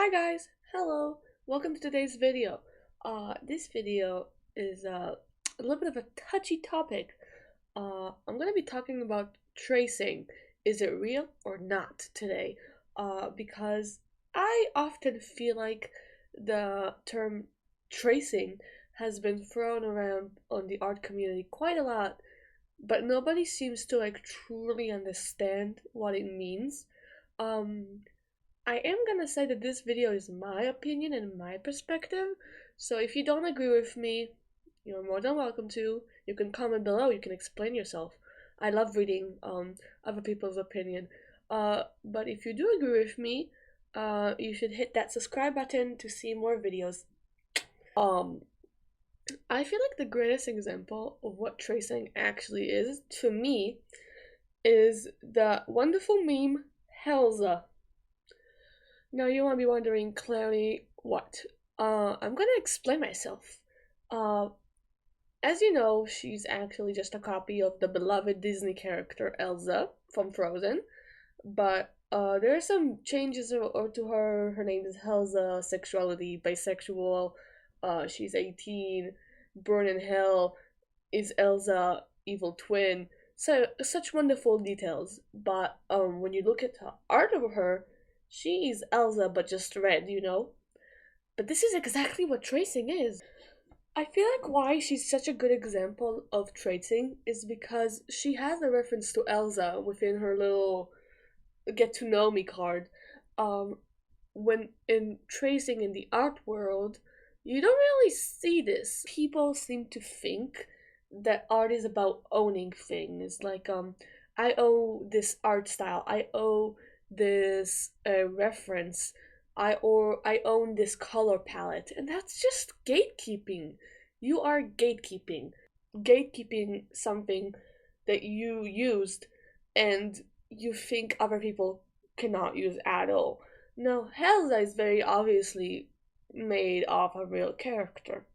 Hi guys, hello, welcome to today's video. This video is a little bit of a touchy topic. I'm gonna be talking about tracing. Is it real or not today? Because I often feel like the term tracing has been thrown around on the art community quite a lot, but nobody seems to truly understand what it means. Um, I am gonna say that this video is my opinion and my perspective, so if you don't agree with me, you're more than welcome to. You can comment below, you can explain yourself. I love reading other people's opinion. But if you do agree with me, you should hit that subscribe button to see more videos. Um, I feel like the greatest example of what tracing actually is, to me, is the wonderful meme Helza. Now you might be wondering clearly what? I'm gonna explain myself. Uh, as you know, she's actually just a copy of the beloved Disney character Elsa from Frozen, but there are some changes to her. Her name is Elsa, sexuality, bisexual. She's 18, born in hell, is Elsa, evil twin. So such wonderful details. But when you look at the art of her, she is Elsa, but just red. But this is exactly what tracing is. I feel like why she's such a good example of tracing is because she has a reference to Elsa within her little get to know me card. Um, when in tracing in the art world, you don't really see this. People seem to think that art is about owning things. I owe this art style. I owe this reference. I own this color palette, and that's just gatekeeping. You are gatekeeping something that you used, and you think other people cannot use at all. No, Helza is very obviously made of a real character.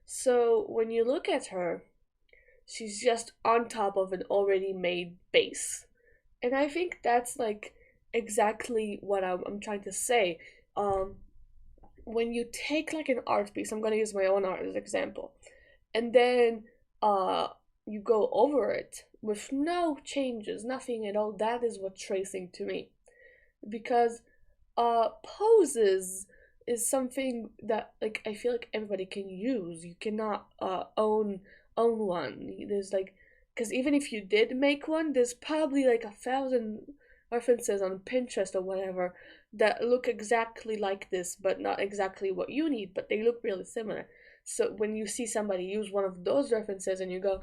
So when you look at her, she's just on top of an already made base. And I think that's exactly what I'm trying to say. Um, when you take an art piece, I'm gonna use my own art as an example, and then uh you go over it with no changes, nothing at all. That is what tracing to me, because poses is something that I feel like everybody can use. You cannot own one. There's because even if you did make one, there's probably 1,000 references on Pinterest or whatever that look exactly like this, but not exactly what you need, but they look really similar. So when you see somebody use one of those references and you go,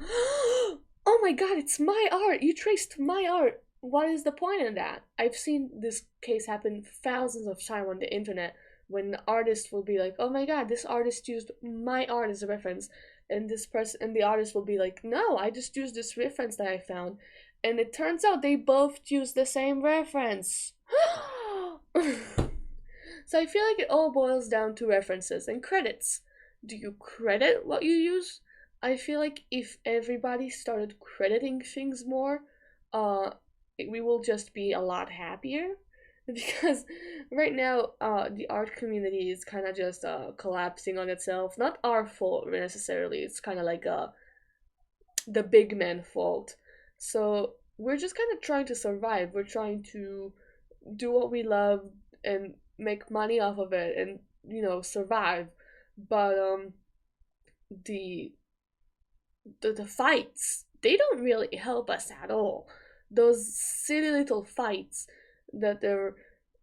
oh my god, it's my art! You traced my art! What is the point in that? I've seen this case happen thousands of times on the internet when the artist will be like, "Oh my god, this artist used my art as a reference," and this person and the artist will be like, "No, I just used this reference that I found," and it turns out they both used the same reference. So I feel like it all boils down to references and credits. Do you credit what you use? I feel like if everybody started crediting things more, uh, we will just be a lot happier. Because right now, the art community is kind of just collapsing on itself. Not our fault necessarily. It's kind of the big man fault. So we're just kind of trying to survive. We're trying to do what we love and make money off of it, and survive. But the the fights, they don't really help us at all. Those silly little fights that they're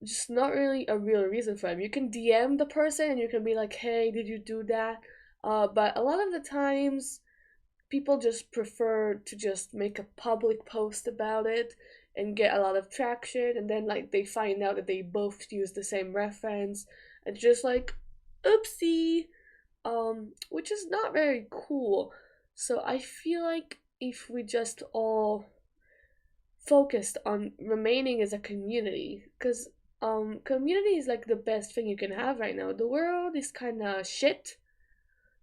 just not really a real reason for them. You can DM the person and you can be like, "Hey, did you do that?" But a lot of the times, people just prefer to just make a public post about it and get a lot of traction, and then they find out that they both use the same reference, and just oopsie, which is not very cool. So I feel like if we just all focused on remaining as a community, because community is the best thing you can have right now. The world is kind of shit,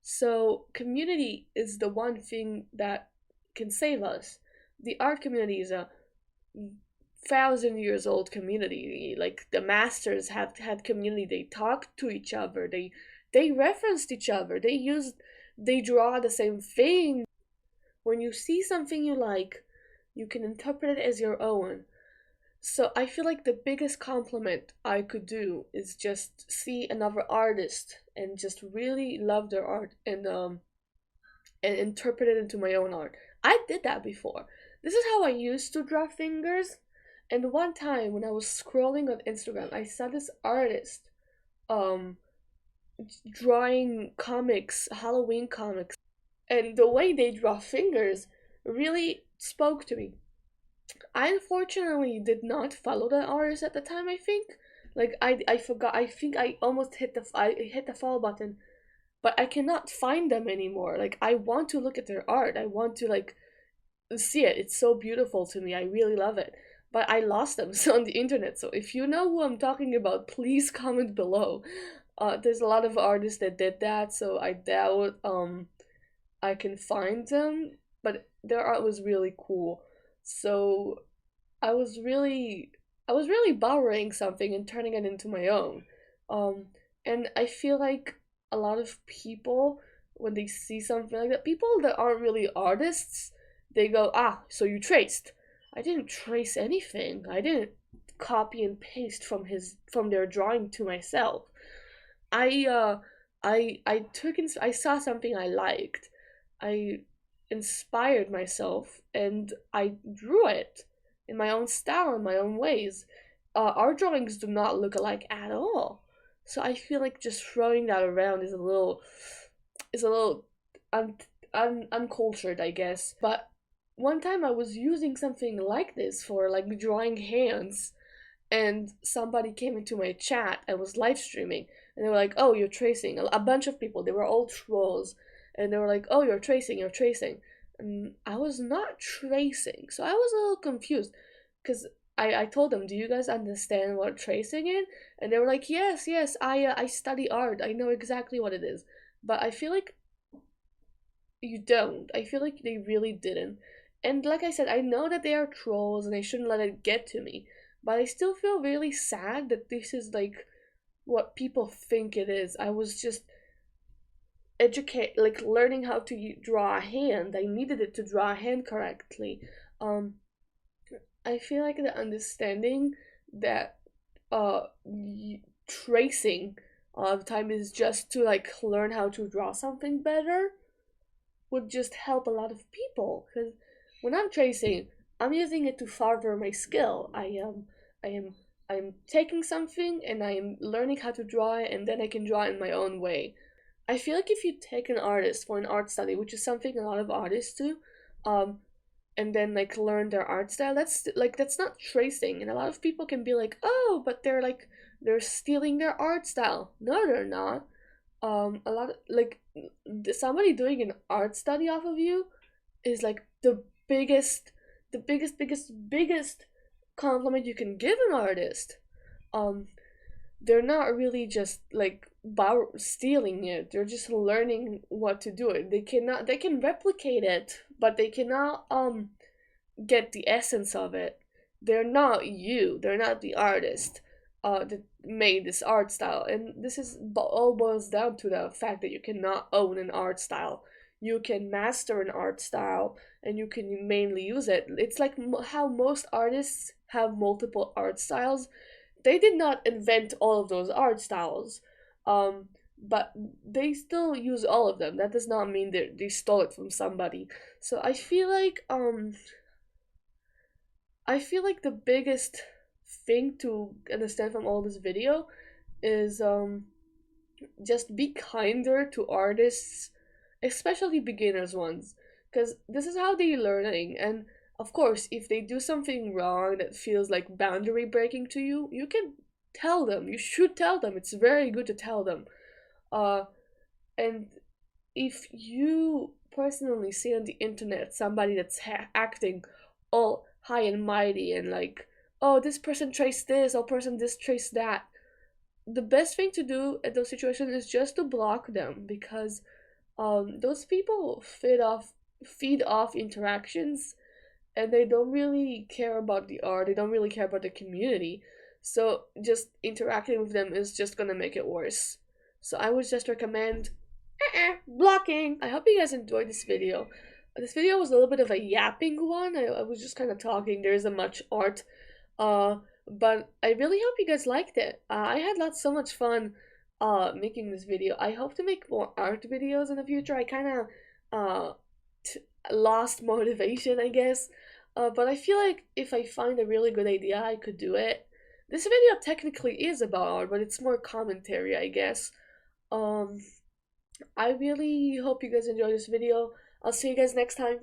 so community is the one thing that can save us. The art community is a thousand years old community. Like the masters have had community. They talked to each other. They referenced each other. They draw the same thing. When you see something you like, you can interpret it as your own. So I feel like the biggest compliment I could do is just see another artist and just really love their art and interpret it into my own art. I did that before. This is how I used to draw fingers. And one time when I was scrolling on Instagram, I saw this artist um drawing comics, Halloween comics, and the way they draw fingers really spoke to me. I unfortunately did not follow the artist at the time, I think. Like I forgot. I think I almost I hit the follow button, but I cannot find them anymore. Like I want to look at their art. I want to like see it. It's so beautiful to me. I really love it. But I lost them on the internet. So if you know who I'm talking about, please comment below. There's a lot of artists that did that, so I doubt I can find them. But their art was really cool. So I was really I was really borrowing something and turning it into my own. Um, and I feel like a lot of people when they see something like that, people that aren't really artists, they go, "Ah, so you traced." I didn't trace anything. I didn't copy and paste from their drawing to myself. I I saw something I liked. I inspired myself and I drew it in my own style, in my own ways. Our drawings do not look alike at all. So I feel like just throwing that around is a little un, uncultured, I guess. But one time I was using something like this for like drawing hands, and somebody came into my chat and was live streaming, and they were like, "Oh, you're tracing." A bunch of people, they were all trolls, and they were like, "Oh, you're tracing." And I was not tracing, so I was a little confused because I told them, "Do you guys understand what tracing is?" And they were like, "Yes, yes, I study art. I know exactly what it is." But I feel like you don't. I feel like they really didn't. And like I said, I know that they are trolls and I shouldn't let it get to me, but I still feel really sad that this is like what people think it is. I was just learning how to draw a hand. I needed it to draw a hand correctly. Um, I feel like the understanding that tracing all the time is just to like learn how to draw something better would just help a lot of people. Because when I'm tracing, I'm using it to further my skill. I am I'm taking something and I'm learning how to draw it, and then I can draw it in my own way. I feel like if you take an artist for an art study, which is something a lot of artists do, um, and then like learn their art style, that's not tracing. And a lot of people can be like, oh, but they're stealing their art style. No, they're not. A lot of, like somebody doing an art study off of you is like the biggest compliment you can give an artist. Um, they're not really just like stealing it. They're just learning what to do it. They can replicate it, but they cannot get the essence of it. They're not you. They're not the artist that made this art style. And this is all boils down to the fact that you cannot own an art style. You can master an art style and you can mainly use it. It's like how most artists have multiple art styles. They did not invent all of those art styles, but they still use all of them. That does not mean that they stole it from somebody. So I feel like the biggest thing to understand from all this video is just be kinder to artists, especially beginners ones, because this is how they're learning. And of course, if they do something wrong that feels like boundary breaking to you, you can tell them. You should tell them. It's very good to tell them. Uh, and if you personally see on the internet somebody that's acting all high and mighty and like, oh, this person traced this, or person this traced that, the best thing to do at those situations is just to block them, because those people feed off interactions, and they don't really care about the art, they don't really care about the community. So just interacting with them is just gonna make it worse. So I would just recommend blocking. I hope you guys enjoyed this video. This video was a little bit of a yapping one. I was just kind of talking. There isn't much art. Uh, but I really hope you guys liked it. I had so much fun making this video. I hope to make more art videos in the future. I kind of uh lost motivation, I guess. But I feel like if I find a really good idea, I could do it. This video technically is about art, but it's more commentary, I guess. Um, I really hope you guys enjoy this video. I'll see you guys next time.